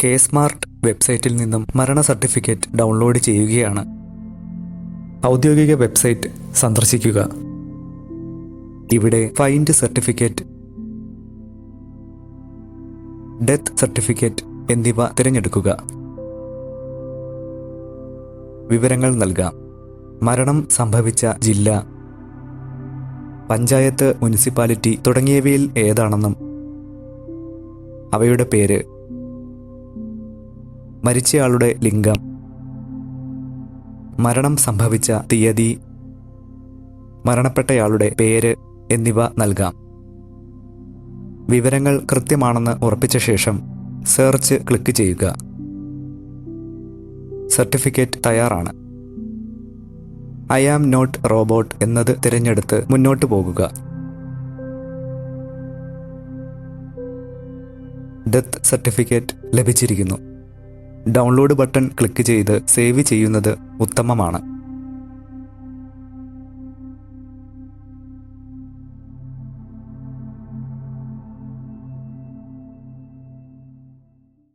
K smart വെബ്സൈറ്റിൽ നിന്നും മരണ സർട്ടിഫിക്കറ്റ് ഡൗൺലോഡ് ചെയ്യുകയാണ്. ഔദ്യോഗിക വെബ്സൈറ്റ് സന്ദർശിക്കുക. ഇവിടെ ഫൈൻഡ് സർട്ടിഫിക്കറ്റ്, ഡെത്ത് സർട്ടിഫിക്കറ്റ് എന്നിവ തിരഞ്ഞെടുക്കുക. വിവരങ്ങൾ നൽകാം. മരണം സംഭവിച്ച ജില്ല, പഞ്ചായത്ത്, മുനിസിപ്പാലിറ്റി തുടങ്ങിയവയിൽ ഏതാണെന്നും അവയുടെ പേര്, മരിച്ചയാളുടെ ലിംഗം, മരണം സംഭവിച്ച തീയതി, മരണപ്പെട്ടയാളുടെ പേര് എന്നിവ നൽകാം. വിവരങ്ങൾ കൃത്യമാണെന്ന് ഉറപ്പിച്ച ശേഷം സെർച്ച് ക്ലിക്ക് ചെയ്യുക. സർട്ടിഫിക്കറ്റ് തയ്യാറാണ്. ഐ ആം നോട്ട് റോബോട്ട് എന്നത് തിരഞ്ഞെടുത്ത് മുന്നോട്ട് പോകുക. ഡെത്ത് സർട്ടിഫിക്കറ്റ് ലഭിച്ചിരിക്കുന്നു. ഡൗൺലോഡ് ബട്ടൺ ക്ലിക്ക് ചെയ്ത് സേവ് ചെയ്യുന്നത് ഉത്തമമാണ്.